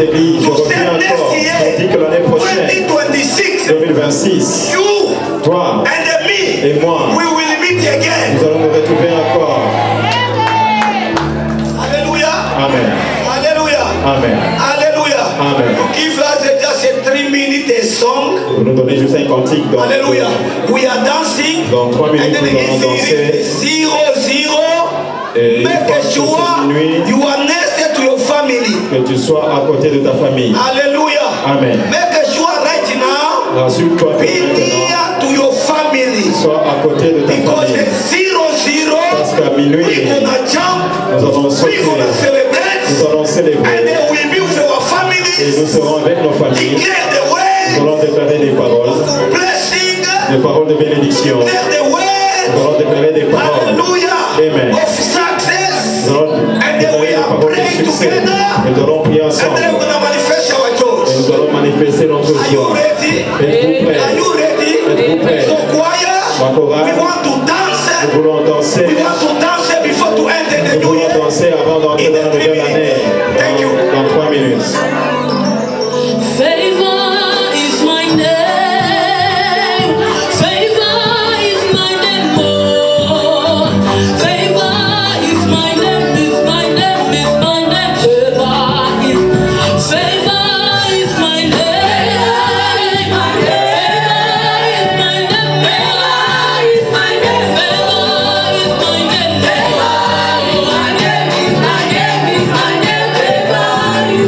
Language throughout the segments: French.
Église, je reviens encore. On dit que l'année prochaine, 2026, toi et moi, nous allons nous retrouver encore. Alléluia. Amen. Alléluia. Amen. Alléluia. Amen. Give us just 3 minutes a song. Vous nous donnez juste un cantique. Alléluia. We are dancing. Dans 3 minutes, nous allons danser. 0-0. Et Make sure you are next to your family. Que tu sois à côté de ta famille. Alléluia. Amen. Make sure right now. Rassure-toi be near to your family. Sois à côté de ta Because famille. 0-0. Parce qu'à minuit, we're gonna jump. nous allons sauter. We're gonna celebrate. Nous allons célébrer. And then we'll be with our families. Et nous serons avec nos familles. Declare the word. Nous allons déclarer des paroles. Of blessing. Des paroles de bénédiction. Declare the word. Nous allons déclarer des paroles. Hallelujah. Amen. Of success. Nous allons And then we déclarer des are paroles de praying succès. together. Et nous allons prier And ensemble. then we're gonna manifest our Et joy. nous allons manifester notre Are you joie. ready? Êtes-vous prêts? Are you ready? Êtes-vous prêts? So choir, Ma chorale, we want to dance. nous voulons danser. We want to dance before to enter the Nous new voulons year. danser avant d'entrer dans la nouvelle année. Thank you. Dans 3 minutes. Favor is my name. Favor is my name. Oh, favor is my name. Is my name. Is my name. Favor is my name. Favor is my name. Favor is my name. Favor is my name. Favor is my name. Favor is my name. Favor is my name. Favor is my name.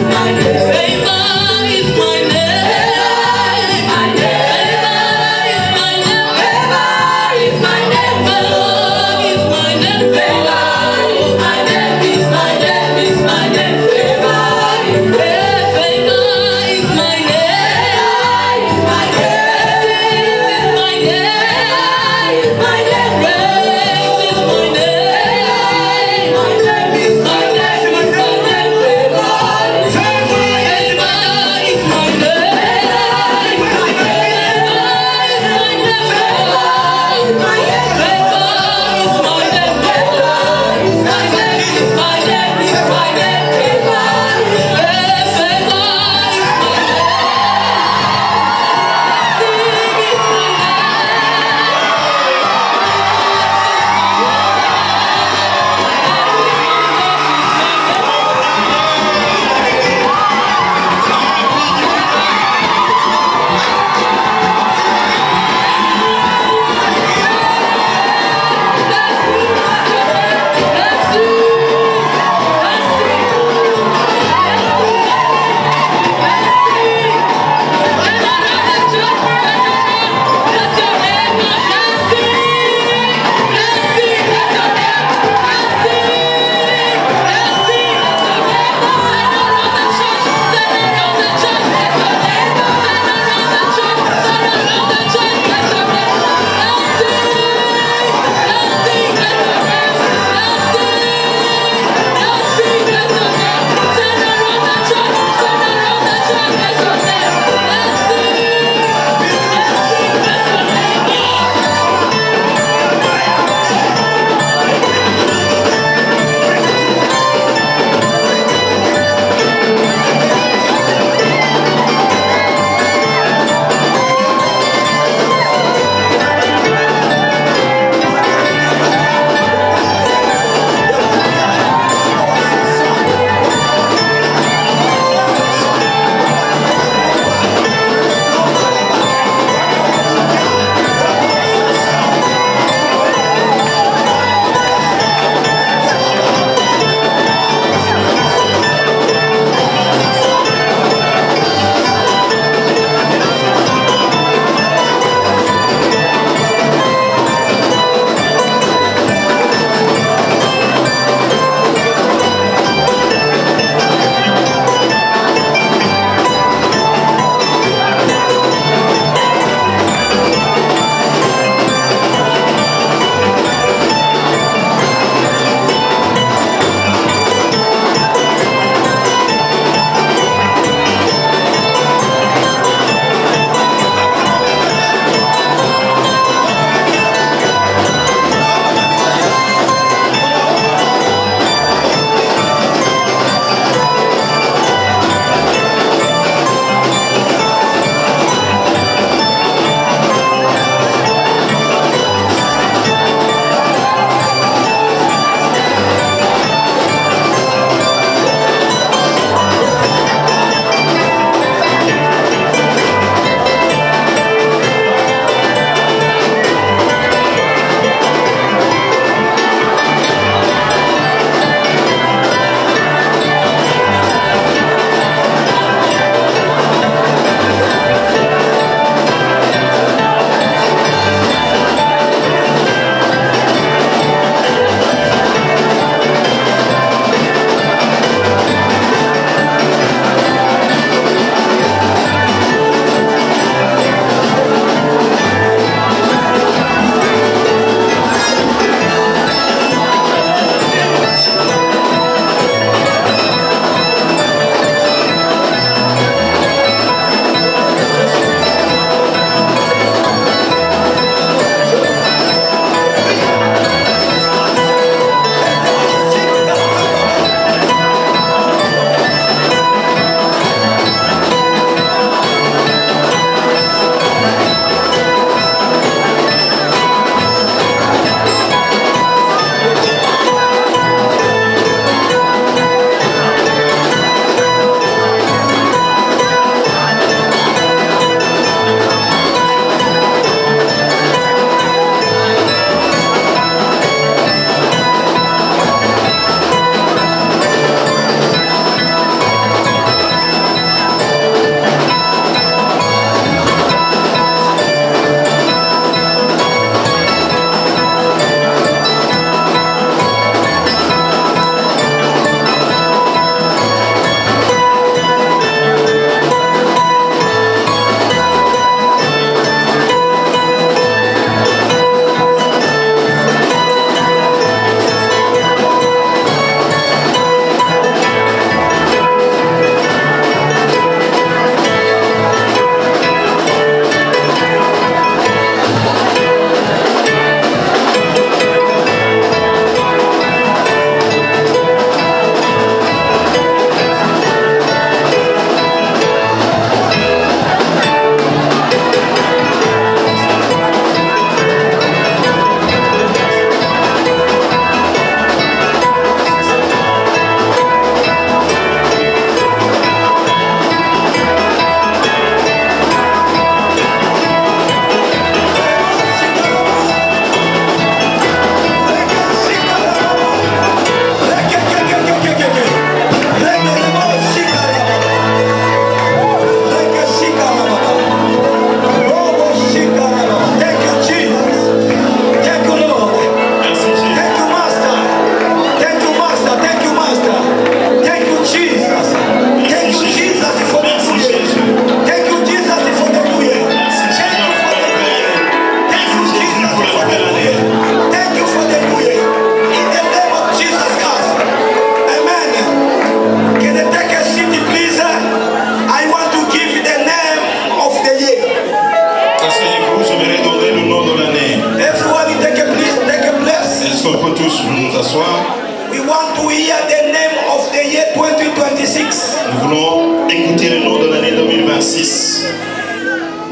2026.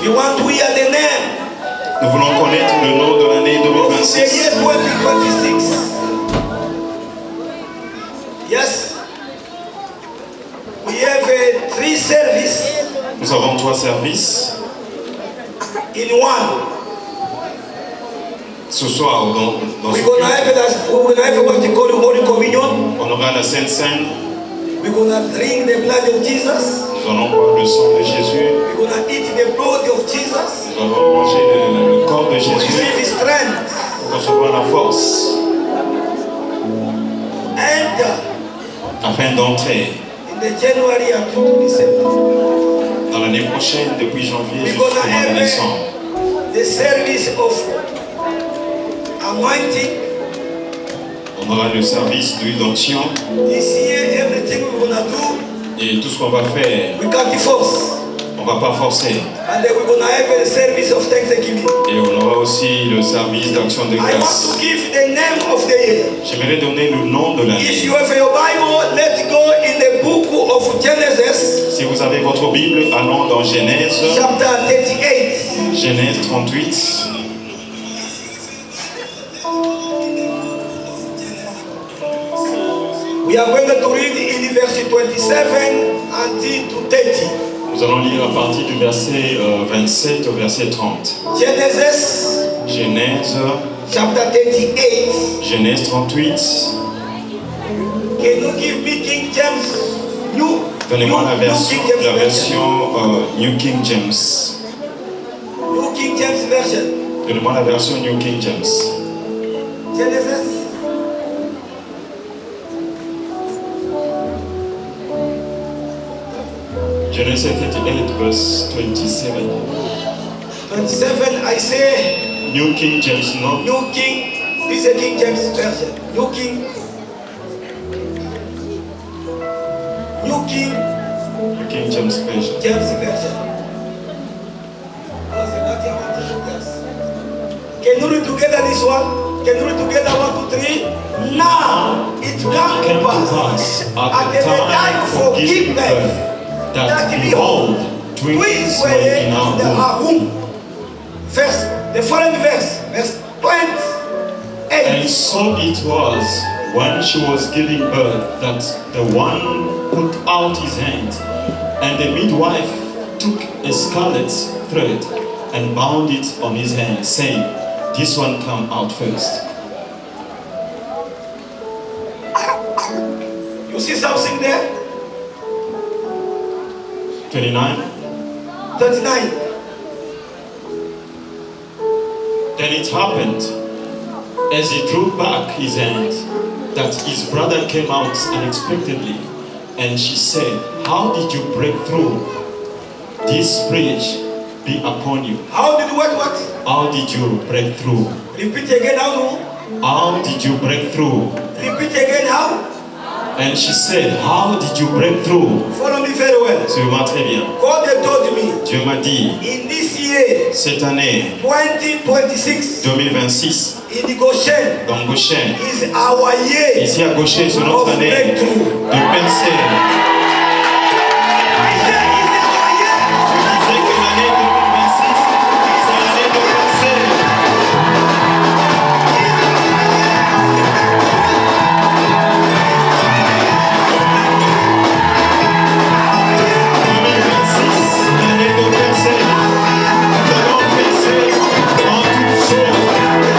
We want to hear the name. Nous voulons connaître le nom de l'année The 2026. year 2026. Yes. We have 3 services Nous avons 3 services. in one. Ce soir, dans We're ce gonna have what you call Holy Communion. on aura la Sainte Seine. We're gonna drink the blood of Jesus. Nous allons boire le sang de Jésus. We're gonna eat the blood of Jesus. Nous allons manger le corps de To Jésus receive His strength. pour recevoir la force And afin d'entrer in the January up to December, dans l'année prochaine, depuis janvier we're jusqu'au gonna mois de have décembre. the service of anointing. On aura le service d'huile d'onction This year, everything we're gonna do, et tout ce qu'on va faire, we can't force. on va pas forcer. And then we're gonna have a service of thanksgiving. Et on aura aussi le service d'action de I want grâce. to give the name of the year. J'aimerais donner le nom de If l'année. you have your Bible, let's go in the book of Genesis, Si vous avez votre Bible, allons dans Genèse, chapter 38. Genèse 38. We are going to read in verse 27 until to 30. Nous allons lire à partir du verset 27 au verset 30. Genesis Genèse, chapter 38. Genèse 38. Can you give me King James? Donnez-moi la New King James version New King James. New King James version. Donnez-moi la version New King James. Genesis. Genesis 38 verse 27. 27, I say New King James, no? New King. This is a King James version. New King. New King New King James version. James version. Can you read together this one? Can you read together 1, 2, 3? Now it come to pass at the time for giving birth that behold, twins were in our womb. Verse, the following verse 28. And so it was when she was giving birth that the one put out his hand, and the midwife took a scarlet thread and bound it on his hand, saying, "This one come out first." You see something there? 29. 39. Then it happened, as he drew back his hand, that his brother came out unexpectedly, and she said, "How did you break through? This bridge be upon you." How did what? How did you break through? Repeat again how? How did you break through? Repeat again how? And she said, "How did you break through?" Follow me very well. Suivez-moi très bien. God told me Dieu m'a dit, in this year cette année 2026 2026, in Goshen dans Goshen, is our year. ici à Goshen, c'est notre Of année breakthrough. de percée. C'est que l'année 2026, c'est l'année de percée. 2026, l'année de percée. Nous allons percer en toutes choses.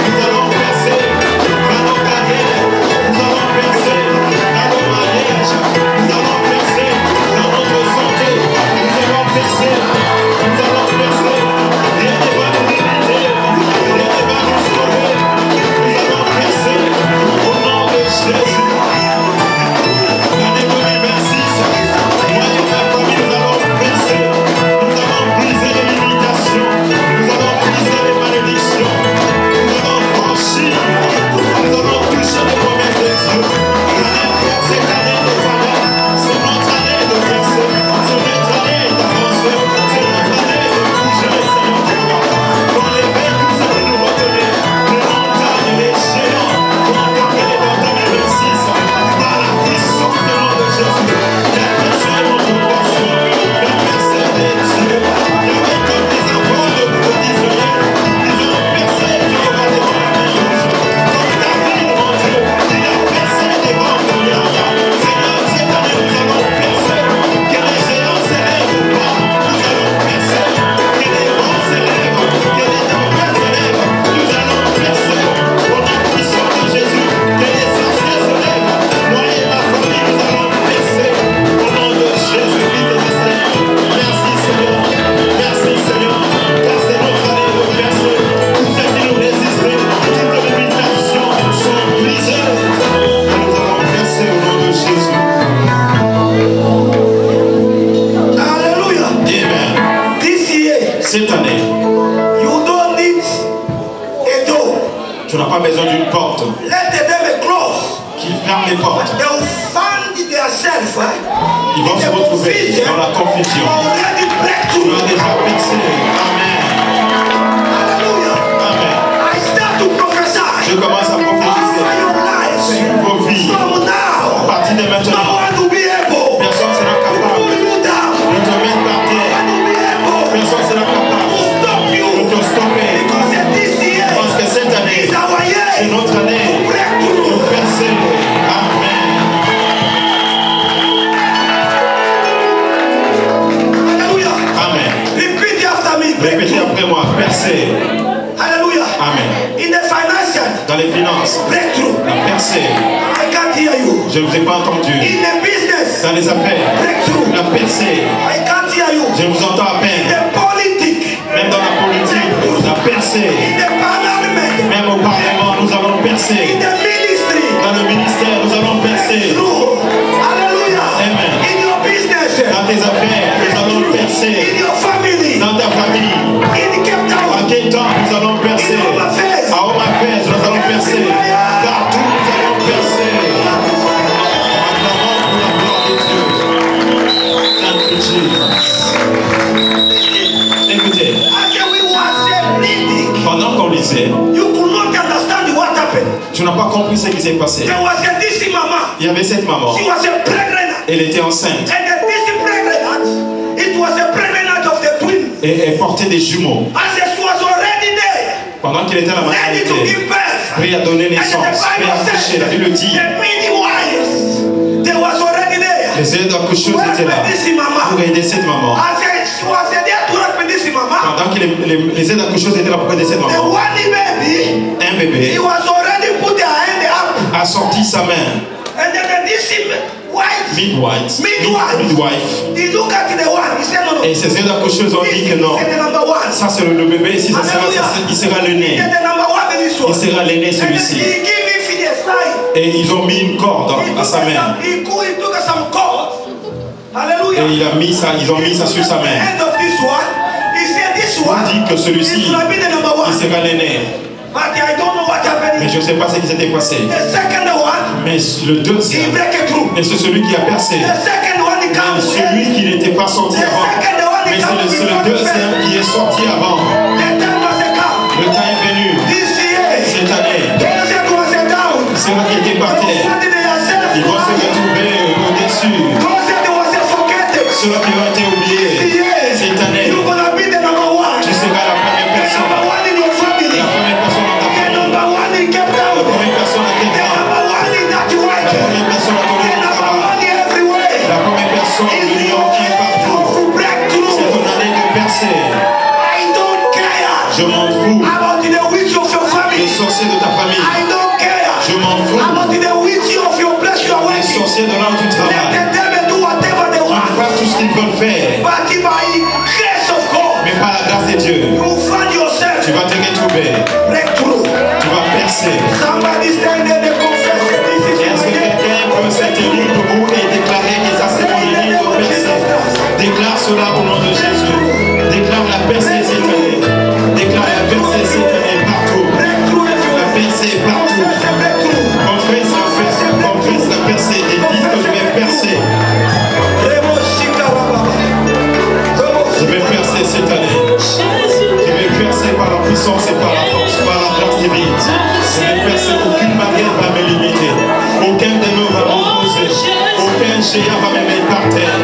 Nous allons percer dans nos carrières. Nous allons percer dans nos mariages. Nous allons percer ferment les portes. They will find themselves Ils vont se retrouver dans la confusion. already Tu breakthrough. as déjà percé. Amen. Hallelujah. Amen. I start to prophesy Je commence à over prophétiser your life. sur vos vies. From À now, partir de no maintenant, one will be able to personne ne sera capable pull you down. de te mettre par No terre. one will be able Personne ne sera capable to stop de you. te stopper. Because this year Parce que cette année, is our c'est year notre année to de breakthrough. percer. Amen. Hallelujah. Amen. Repeat after me. Répétez Breakthrough. après moi, percer. Hallelujah. Amen. In the financial Dans les finances, breakthrough. la percée. I can't hear you. Je ne vous ai pas entendu. In the business Dans les affaires, breakthrough. la percée. I can't hear you. Je vous entends à In peine. the politics. Même dans la politique, la percée. In the parliament. Même au Parlement, nous allons In percer. the ministry. Dans le ministère, nous allons percer. Breakthrough. Hallelujah. Amen. In your business. Dans tes affaires, nous allons In percer. your family. Dans ta famille, In Cape à Town. quel temps nous allons percer? In Home Affairs. À Home Affairs, nous allons percer. Partout, nous allons percer. Acclamons pour la gloire de Dieu. Thank you, Jesus. Écoutez, As we were reading, pendant qu'on lisait, you could not understand what happened. tu n'as pas compris ce qui s'est passé. There was a DC mama. Il y avait cette maman, She was a pregnant. elle était enceinte And the DC pregnant, it was a pregnant of the twin. et elle portait des jumeaux. As she was already there, Pendant qu'elle était à la ready to maternité, give birth. prêt à donner And the naissance, prêt à Bible accoucher, la says, Bible dit, the midwives, they was already there. les aides accoucheuses étaient là pour aider cette maman. As she was there to help this mama, Pendant que les aides accoucheuses étaient là pour aider cette the maman, one baby, un he bébé was already put their hand up. a sorti sa main. And then the DC wife, Midwife. he looked at the one, he said, no, no. Et ces aides accoucheuses ont dit que non. This is the number one. Ça c'est le bébé, ici, il sera l'aîné. He said the number one in this one. Il sera l'aîné And then celui-ci. he gave me for the sign. Et ils ont mis une corde à sa main. He took some cord. Et Hallelujah. ils ont mis ça sur sa main. End of this one. He said this On one. dit que celui-ci, It will be the number one. il sera l'aîné. But I don't know what happened. Mais je ne sais pas ce qui s'était passé. The second one, Mais le he deuxième, break it through. et c'est celui qui a percé. The second one, he Mais comes. celui qui n'était pas sorti The avant. second one, Mais he c'est comes. le deuxième qui est sorti avant. The time was a come. Le temps est venu. This year, Cette année, Joseph was a down. ceux qui étaient par terre, ils vont se retrouver au-dessus. Ceux qui ont été oubliés, cette année, tu seras la première personne. La première personne dans ta famille. La première personne à tes parents. La première personne à ton lieu de travail. La première personne de l'union qui est partout. C'est ton année de percer. Je m'en fous des sorciers de ta famille. Je m'en fous des sorciers de là où tu travailles. Ils font tout ce qu'ils veulent faire. Mais par la grâce de Dieu, tu vas te retrouver. Tu vas percer. Est-ce que quelqu'un peut s'intervenir debout et déclarer que ça c'est mon année de percer? Déclare cela au nom de Jésus. Déclare la percée cette année. Déclare la percée cette année partout. La percée partout. Confesse la percée et dis que je vais percer. Je vais percer cette année. Je vais percer par la puissance et par la force, par la grâce divine. Je vais percer, aucune barrière va me limiter. Aucun démon va m'opposer. Aucun géant va me mettre par terre.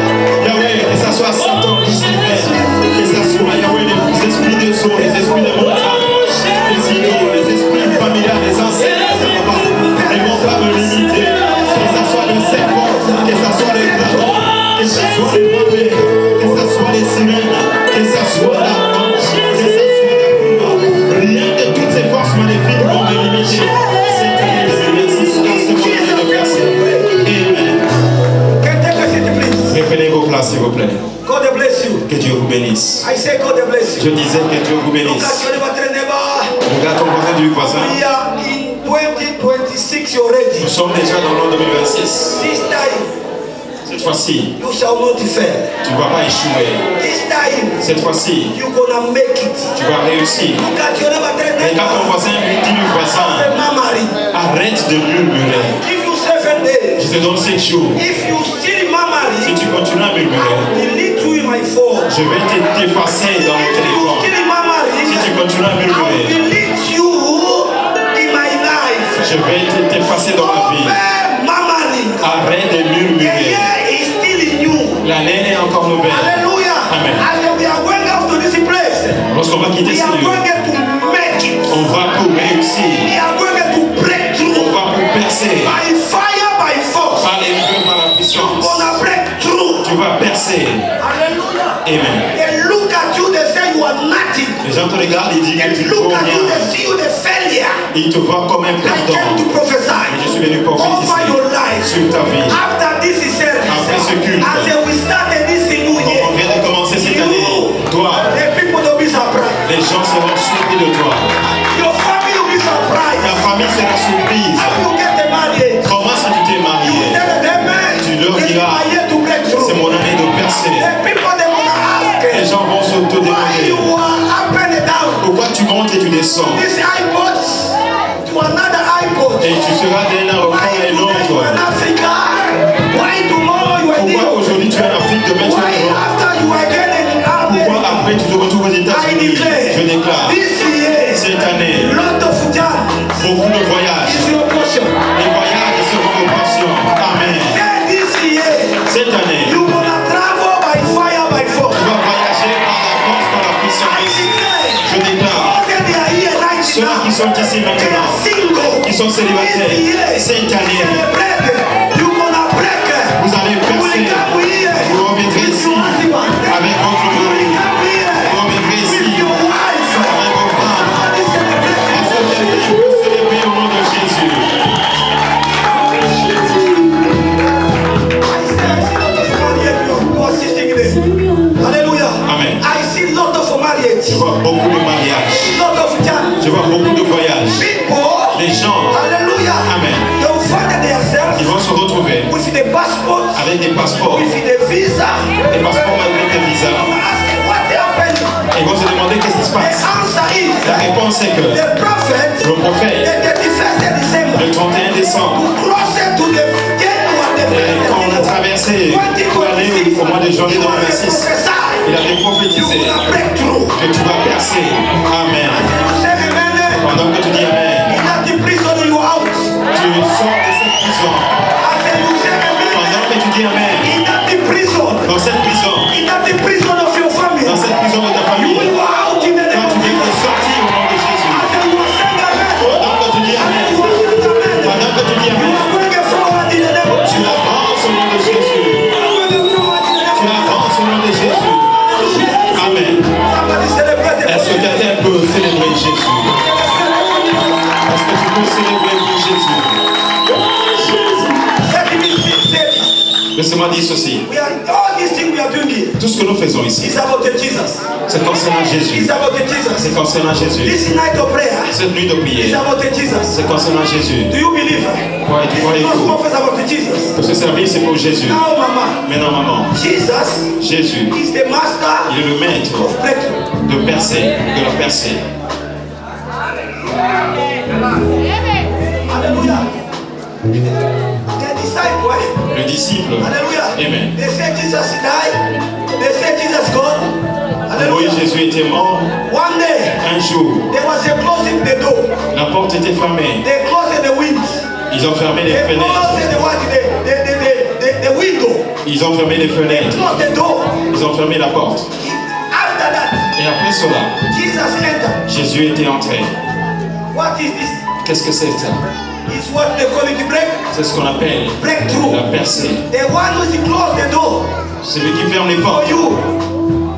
Yahweh, que ce soit Satan, Lucifer, que ce soit Yahweh, les esprits des eaux, les esprits des montagnes, les idoles, les esprits familiaux, les ancêtres, les mamans, ils ne vont pas me limiter. Que ce soit les serpents, que ce soit les dragons, que ce soit les mauvais, que ce soit les sirènes, que ce soit la honte, que ce soit la couleur. Rien de toutes ces forces maléfiques vont me limiter. Cette année de merci, car c'est mon année de percer. Amen. Reprenez vos places, s'il vous plaît. God bless you. Que Dieu vous bénisse. I say God bless you. Je disais que Dieu vous Look bénisse. at your neighbor. Regarde ton voisin du voisin. We are in 2026 already. Nous sommes déjà dans l'an 2026. This time Cette fois-ci, you shall not fail. tu ne vas pas échouer. This time Cette fois-ci, you gonna make it. tu vas réussir. Look at your neighbor. Regarde ton voisin, lui dis du voisin, Memory. arrête de murmurer. Give you 7 days. Je te donne 7 jours. If you still Si murmuring, tu continues à I murmurer, will delete you in my phone. je vais t'effacer dans mon If you téléphone. still Si murmuring, tu continues à I will murmurer, delete you in my life. je vais t'effacer dans ma vie. Stop murmuring. Arrête de The murmurer. year is still in you. L'année est encore nouvelle. Hallelujah. Amen. As we are going out to this place, Lorsqu'on va quitter we ce are lieu, going to make it. on va pour réussir. We are going to break On through va pour percer. by fire, by force. Par les feux, par la puissance. Gonna break through. Tu vas percer. Hallelujah. Amen. They look at you, they say you are nothing. Les gens te regardent et disent que They tu ne look vaux at you, rien. they see you the failure. Ils te voient comme un I came to perdant. prophesy Je suis venu over prophétiser your life. sur ta vie. After this is service, Après ce culte, as we started this new on year, vient de commencer cette année. Toi, the people will be surprised. les gens seront surpris de toi. Your family will be surprised. Ta famille sera surprise. How you get married? Comment est-ce que tu t'es You marié? tell them, amen. Tu leur This is diras, my year to break c'est through. mon année de percer. The people they will Les ask gens vont se te why demander you are up and down. pourquoi tu montes et tu descends. This iPod to another iPod. Et tu seras d'un aéroport Why à today you l'autre. are in Africa? Why tomorrow you are Pourquoi here? aujourd'hui tu es en Afrique, demain tu es en Why Europe? after you are getting in Pourquoi America? après tu te retrouves aux I États-Unis? declare Je déclare, this year, cette année, lot of jobs beaucoup de voyages. is your portion. Les voyages seront vos portions. Amen. Say this year, Cette année, you gonna travel by fire, by force. tu vas voyager par la force, par la I puissance. declare, Je déclare, all that they are here right ceux qui now, sont ici they are maintenant, single. qui sont célibataires, This year, cette année, celebrate. You gonna break. vous allez You will percer. come here Vous reviendrez with ici your husband. avec votre You will mari. come here Vous reviendrez with ici your wife. avec vos femmes. Somebody celebrate. Parce que vous pouvez célébrer au nom de Jésus. Hallelujah. Amen. I see lot of marriage. Je vois beaucoup de mariages. Lot of church. Je vois beaucoup de voyages. People. Les gens, Hallelujah. Amen. They will find themselves ils vont se retrouver with the passport, avec des passeports, with the visa. des passeports avec des visas. Asking what happened. Et ils vont se demander qu'est-ce qui se The passe. answer is La réponse est que the prophet, le prophète, the 31st December, le 31 décembre, crossed to the January, quand on a traversé pour aller au mois de janvier 2026, il avait prophétisé que tu vas percer. Amen. Pendant que tu dis Amen, tu sors de cette prison. Pendant que tu dis Amen, dans cette prison de ta famille, quand tu viens de sortir au nom de Jésus, pendant que tu dis Amen, pendant que tu dis Amen, tu avances au nom de Jésus. Tu avances au nom de Jésus. Amen. Est-ce que quelqu'un peut célébrer Jésus? Est-ce que tu peux célébrer pour Jésus? Laissez-moi dire ceci. Tout ce que nous faisons ici, c'est concernant Jésus. C'est concernant Jésus. Cette nuit de prière, c'est concernant Jésus. Pour ce service, c'est pour Jésus. Maintenant, maman, Jésus, il est le maître de percer, de la percer. Le disciple, Amen. Oui, Jésus était mort. One day, Un jour, there was a closing the door. la porte était fermée. They closed the window. Ils ont fermé les They fenêtres. closed the window. Ils ont fermé les fenêtres. Closed the door. Ils ont fermé la porte. After that, Et après cela, Jesus entered. Jésus était entré. What is this? Qu'est-ce que c'est ça? It's what they call it break. C'est ce qu'on appelle Breakthrough. la percée. The one who closed the door Celui qui ferme les for portes. you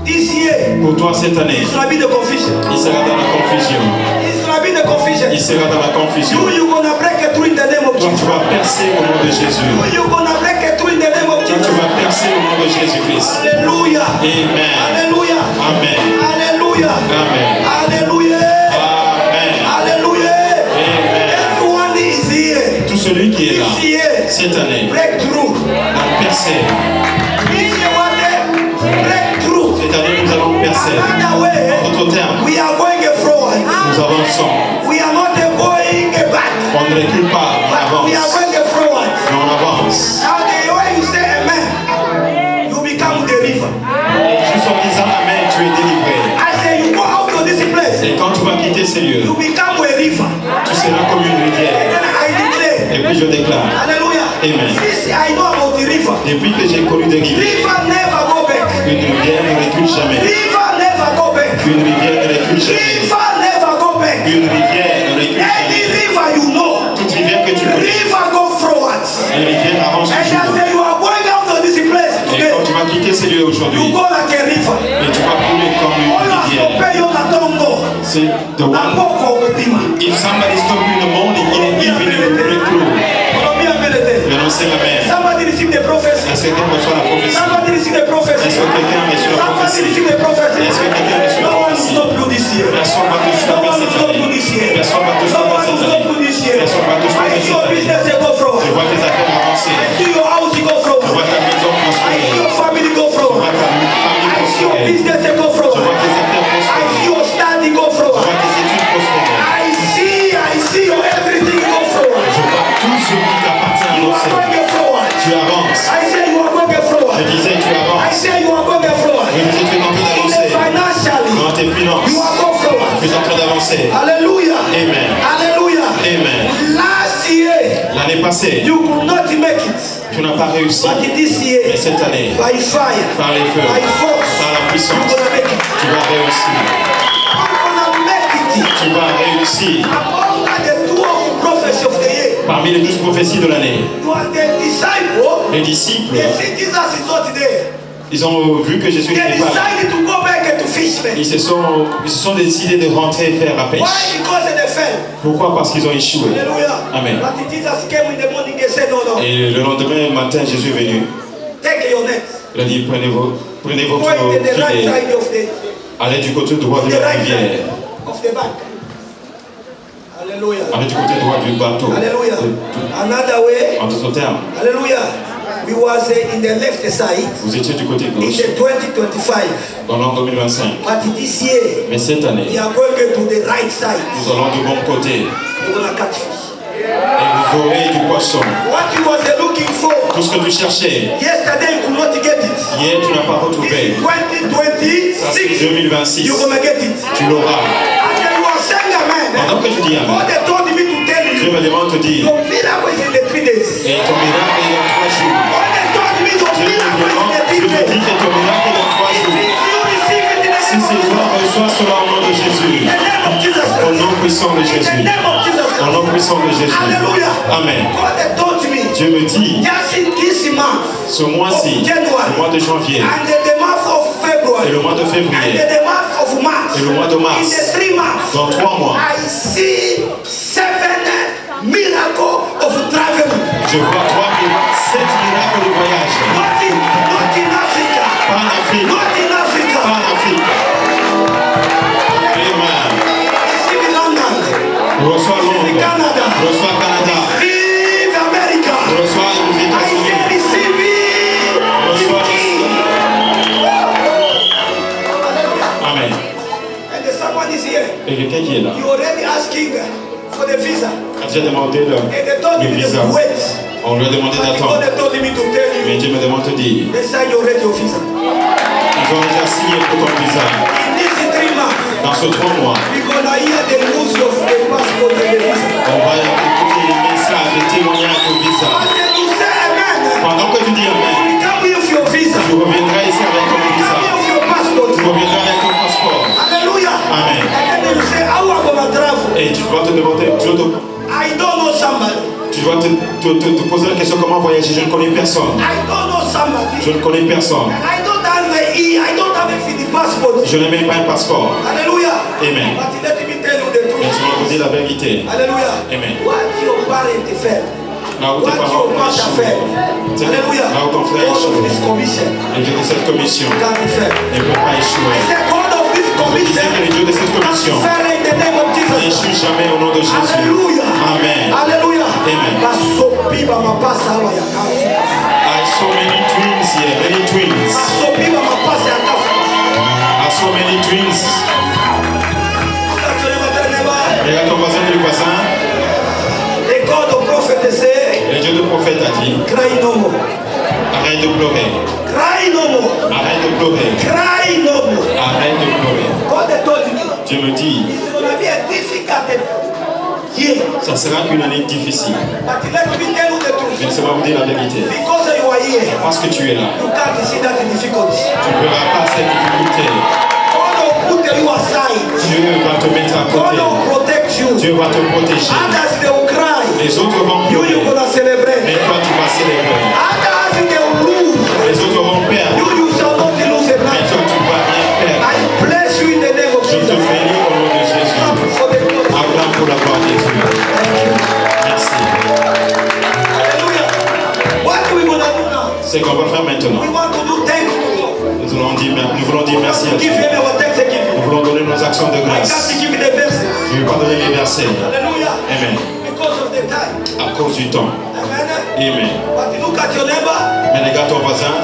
this year. Pour toi cette année, It's gonna be the confusion. il sera dans la confusion. It's gonna be the confusion. Il sera dans la confusion. You gonna break it through in the name of Toi, tu Jesus. vas percer au nom de Jésus. You gonna break it through in the name of Toi, tu Jesus. vas percer au nom de Jésus-Christ. Hallelujah. Amen. Hallelujah. Amen. Hallelujah. Amen. Hallelujah. Amen. Hallelujah. Amen. Everyone is here. Tout celui qui est là, This year. cette année, Breakthrough. va percer. This year what day? Breakthrough. Cette année, nous allons percer. Another way. En d'autres termes, We are going forward. nous avançons. We are not going back. On ne recule pas, on But we are avance. going forward. Mais on avance. Hallelujah. Amen. Since I know about the river. Depuis que j'ai connu des rivières, River never go back. une rivière ne recule jamais. River never go back. Une rivière ne recule jamais. River never go back. Une rivière ne recule Any jamais. river you know. Toute rivière que tu connais, River go forward. une rivière avance And I toujours. say you are going out of this place Et today. quand tu vas quitter ces lieux You aujourd'hui, go like a river. et tu vas couler comme une All you have to rivière, pay you na tongo. c'est the Na one. boko obima. If somebody stop you in the morning, even you break through. Olomia melete. Le nom c'est la mer. Somebody receive the prophecy. Est-ce que quelqu'un reçoit la prophétie? Somebody receive the prophecy. Est-ce que quelqu'un reçoit la Somebody prophétie? receive the prophecy. Est-ce que quelqu'un reçoit la No one will prophétie? stop you this year. Personne ne va te No stopper one will cette stop you année. this year. Personne ne va te No stopper one will cette stop you année. this year. Personne ne va te I stopper see your cette année. business go Je forward. vois tes affaires avancer. I see your house go Je forward. vois ta maison I see prospérer. your family go Je vois forward. ta famille I see your prospérer. business go Je vois forward. tes affaires I see prospérer. your study go Je forward. vois tes études prospérer. I see your everything go forward. Je vois tout ce qui t'appartient You are avancer. going forward. Tu avances. I say you are going forward. Je disais tu I avances. say you are going forward. Je disais tu es en train d'avancer. Financially, Dans tes finances, you are going forward. tu es en train d'avancer. Hallelujah. Amen. Hallelujah. Amen. Last year, L'année passée, you could not make it. tu n'as pas réussi. But this Mais year, cette année, by fire, par les feux, by force, par la you're puissance, gonna make it. tu vas réussir. You're gonna make it. Tu vas réussir. Among the 12 prophets of the year, Parmi les 12 prophéties de l'année, you are the disciple. les disciples, They see Jesus is not there. ils ont vu que Jésus They n'était pas là. decided to go back to fishmen. Ils se sont décidés de rentrer faire la pêche. Why? Because they fell. Pourquoi? Parce qu'ils ont échoué. Hallelujah. Amen. But Jesus came in the morning and said, no, no. Et le lendemain matin, Jésus est venu. Take your net. Il a dit, prenez votre Go in the right filet, side of the allez du côté droit de the la right rivière, side of the bank. Hallelujah. allez du côté droit du bateau. Hallelujah. Another way. En d'autres termes, Hallelujah. We was in the left side vous étiez du côté in gauche the 2025. dans l'an 2025. But this year, Mais cette we année, are going to the right side. nous allons du bon côté You're going to catch fish. et vous aurez du poisson. What you was looking for, Tout ce que tu cherchais, yesterday you could not get it. hier tu n'as pas This retrouvé. is Ça, c'est 2026. 2026, You're going to get it. tu l'auras. And then you are saying amen. Pendant que tu dis God amen, they told me to tell Dieu you, me demande de te dire, your miracle is in the 3 days. et ton miracle est dans 3 jours. God they told me your Dieu me miracle demande, is Dieu in the 3 me dit days. que ton miracle est dans 3 If jours. you receive it in the Si name c'est of toi, Jesus, reçois cela au nom de Jésus. in the name of Jesus Au Christ. nom puissant de In the Jésus. name of Jesus Au nom Christ. puissant de Jésus. Hallelujah. Amen. God they told me, Dieu me dit, just in this month, ce mois-ci, le mois de janvier, and the month of et February, le mois de and février, the month of March, et le mois de in mars, the 3 months, dans 3 mois, I see 7 miracles of traveling. je vois 7 miracles de voyage. Not in Africa. Pas en Afrique. Not in Pas Africa. en Afrique. Amen. Receive in London. Reçois Londres. Canada. Reçois Canada. Receive America. Reçois les I États-Unis. say receive it. Reçois Amen. And the someone is here. Et quelqu'un qui est là You already asking for the visa. a déjà demandé And they told le me visa. to wait. On lui a demandé But God d'attendre. they told me to tell Mais you. Dieu me demande de dire, They signed already your visa. ils ont déjà signé pour ton visa. In these 3 months, Dans ce 3 mois, we're gonna hear the news of the passport and the visa. on va écouter les messages, les témoignages au visa. I said you say amen. Pendant que tu dis Amen, You come with your visa. tu reviendras ici avec ton You visa. come with your passport. Tu reviendras avec ton passeport. Hallelujah. Amen. And then they will say, how am I gonna travel? Et tu dois te demander, I don't know somebody. tu dois te poser la question comment voyager. Je ne connais personne. I don't know somebody. Je ne connais personne. And I don't have I don't have a passport. Je n'ai même pas un passeport. Hallelujah. Amen. But let me tell you the Et truth. tu vas vous dire la vérité. Hallelujah. Amen. What your parent felt. Là où tes What parents your ont mother échoué. felt. Hallelujah. Là où ton frère a God of échoué. this commission Et Dieu de cette commission can be felt. ne peut pas I échouer. said God of this Je disais commission que le Dieu de cette can be commission felt in the name of Jesus. n'échoue jamais au nom de Jésus. Hallelujah. Amen. Hallelujah. Amen. Basopiba mapasa hawa ya kafu. I saw many twins here, many twins. Basopiba mapasa ya kafu. I saw many twins. Regarde ton voisin et le voisin. The God of prophet say, Le Dieu de prophète a dit, cry no more. arrête de pleurer. Cry no more. Arrête de pleurer. Cry no more. Arrête de pleurer. God they told me, Dieu me dit, it's going to be a difficult year. Ça sera une année difficile. But let me tell you the Je truth. ne sais pas vous dire la vérité. Because you are here, Parce que tu es là. you can't see that difficulty. Tu ne verras pas cette difficulté. God will put you aside. Dieu va te mettre à God côté. will protect you. Dieu va te protéger. Others they will cry. Les autres vont You pleurer. gonna Mais celebrate. toi, tu vas célébrer. Others they will lose. Les autres vont perdre. You shall not lose a Mais night. toi, tu vas rien perdre. I bless you in the name of Je te Jesus. bénis au nom de Jésus. For the glory. Acclame pour la gloire de Dieu. Merci. Hallelujah. What are we gonna do now? C'est qu'on va faire maintenant. We want to do thanks to God. Nous voulons dire merci à Give Dieu. him our thanksgiving. Nous voulons donner nos actions de I grâce. can't give you the verses. Je ne vais pas donner les versets. Hallelujah. Amen. Because of the time. À cause du temps. Amen. Amen. But look at your neighbor. Mais regarde ton voisin.